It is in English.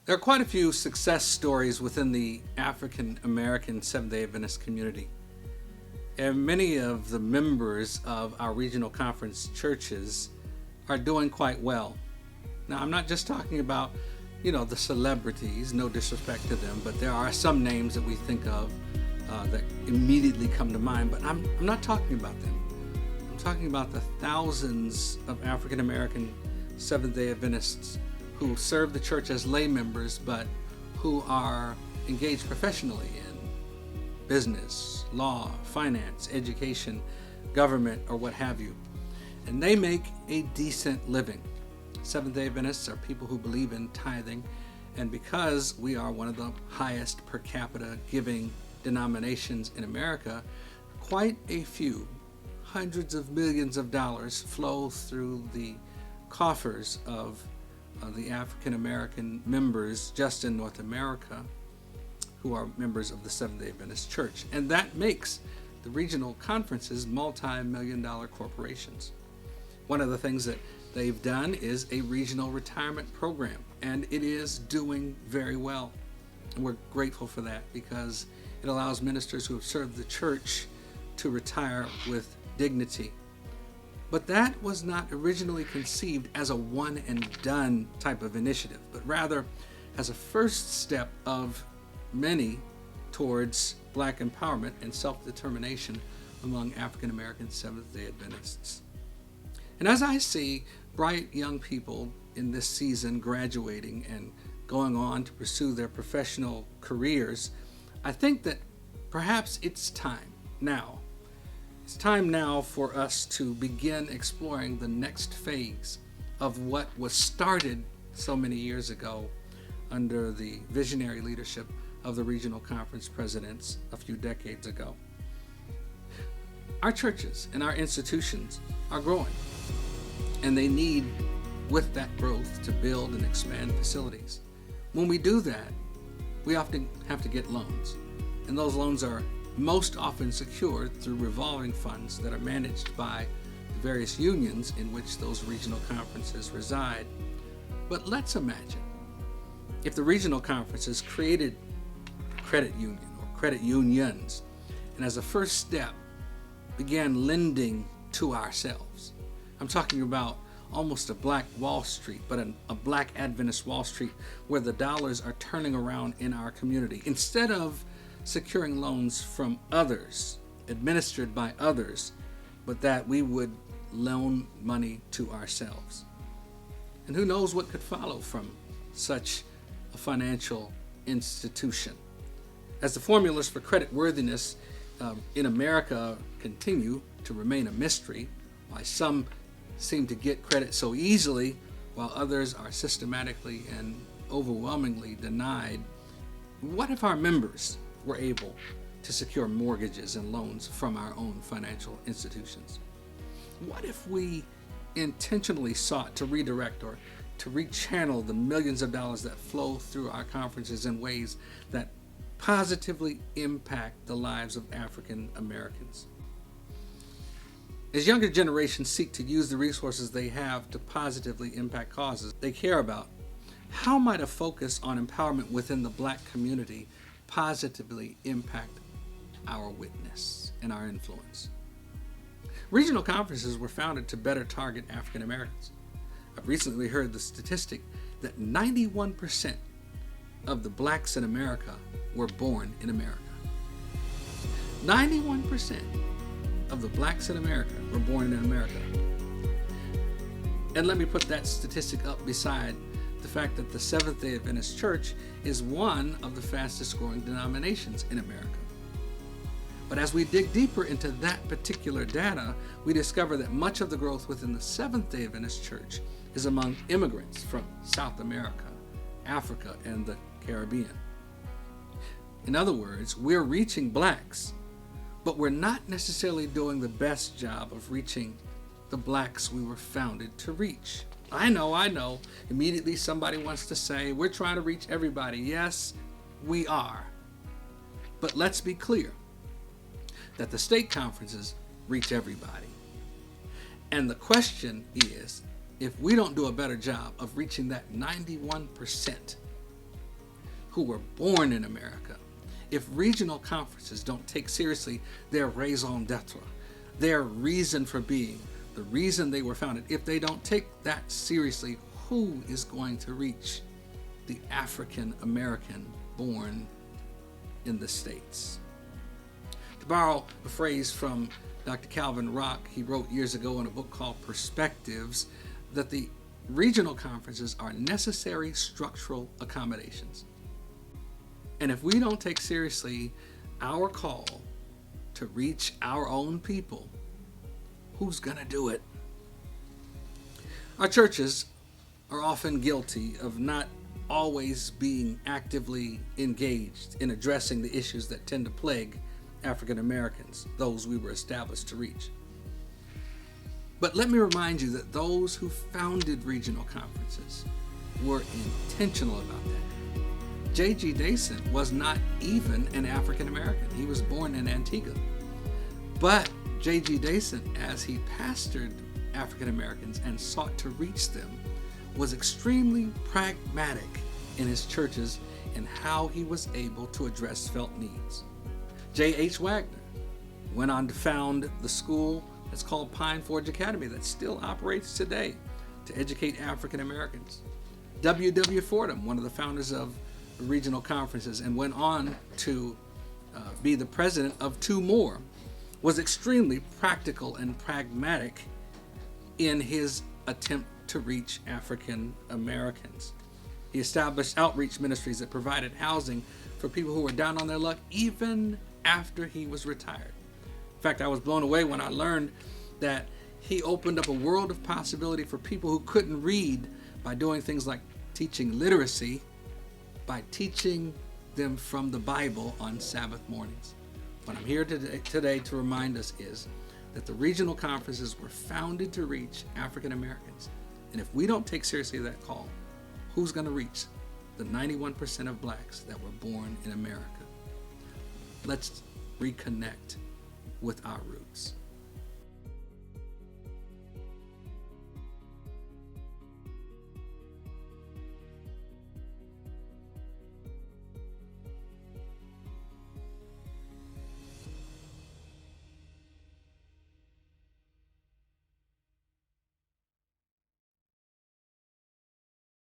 There are quite a few success stories within the African American Seventh-day Adventist community. And many of the members of our regional conference churches are doing quite well. Now, I'm not just talking about, the celebrities, no disrespect to them, but there are some names that we think of that immediately come to mind, but I'm not talking about them. I'm talking about the thousands of African American Seventh-day Adventists who serve the church as lay members, but who are engaged professionally in business, law, finance, education, government, or what have you. And they make a decent living. Seventh-day Adventists are people who believe in tithing, and because we are one of the highest per capita giving denominations in America, quite a few hundreds of millions of dollars flow through the coffers of the African American members just in North America who are members of the Seventh-day Adventist Church. And that makes the regional conferences multi-million-dollar corporations. One of the things that they've done is a regional retirement program, and it is doing very well. And we're grateful for that because it allows ministers who have served the church to retire with dignity. But that was not originally conceived as a one and done type of initiative, but rather as a first step of many towards Black empowerment and self-determination among African American Seventh-day Adventists. And as I see bright young people in this season graduating and going on to pursue their professional careers, I think that perhaps it's time now. It's time now for us to begin exploring the next phase of what was started so many years ago under the visionary leadership of the regional conference presidents a few decades ago. Our churches and our institutions are growing, and they need, with that growth, to build and expand facilities. When we do that, we often have to get loans, and those loans are most often secured through revolving funds that are managed by the various unions in which those regional conferences reside. But let's imagine if the regional conferences created credit union or credit unions, and as a first step began lending to ourselves. I'm talking about almost a Black Wall Street, but a Black Adventist Wall Street where the dollars are turning around in our community. Instead of securing loans from others, administered by others, but that we would loan money to ourselves. And who knows what could follow from such a financial institution. As the formulas for credit worthiness in America continue to remain a mystery, why some seem to get credit so easily while others are systematically and overwhelmingly denied, what if our members were able to secure mortgages and loans from our own financial institutions? What if we intentionally sought to redirect or to rechannel the millions of dollars that flow through our conferences in ways that positively impact the lives of African Americans? As younger generations seek to use the resources they have to positively impact causes they care about, how might a focus on empowerment within the Black community positively impact our witness and our influence? Regional conferences were founded to better target African Americans. I've recently heard the statistic that 91% of the Blacks in America were born in America. 91% of the Blacks in America were born in America. And let me put that statistic up beside the fact that the Seventh-day Adventist Church is one of the fastest growing denominations in America. But as we dig deeper into that particular data, we discover that much of the growth within the Seventh-day Adventist Church is among immigrants from South America, Africa, and the Caribbean. In other words, we're reaching Blacks, but we're not necessarily doing the best job of reaching the Blacks we were founded to reach. I know. Immediately somebody wants to say, we're trying to reach everybody. Yes, we are. But let's be clear that the state conferences reach everybody. And the question is, if we don't do a better job of reaching that 91% who were born in America, if regional conferences don't take seriously their raison d'etre, their reason for being, the reason they were founded, if they don't take that seriously, who is going to reach the African American born in the States? To borrow a phrase from Dr. Calvin Rock, he wrote years ago in a book called Perspectives, that the regional conferences are necessary structural accommodations. And if we don't take seriously our call to reach our own people, who's going to do it? Our churches are often guilty of not always being actively engaged in addressing the issues that tend to plague African Americans, those we were established to reach. But let me remind you that those who founded regional conferences were intentional about that. J.G. Dason was not even an African American. He was born in Antigua. But J.G. Dason, as he pastored African Americans and sought to reach them, was extremely pragmatic in his churches and how he was able to address felt needs. J.H. Wagner went on to found the school that's called Pine Forge Academy that still operates today to educate African Americans. W.W. Fordham, one of the founders of regional conferences and went on to be the president of two more, was extremely practical and pragmatic in his attempt to reach African Americans. He established outreach ministries that provided housing for people who were down on their luck even after he was retired. In fact, I was blown away when I learned that he opened up a world of possibility for people who couldn't read by doing things like teaching literacy, by teaching them from the Bible on Sabbath mornings. What I'm here today to remind us is that the regional conferences were founded to reach African Americans. And if we don't take seriously that call, who's going to reach the 91% of blacks that were born in America? Let's reconnect with our roots.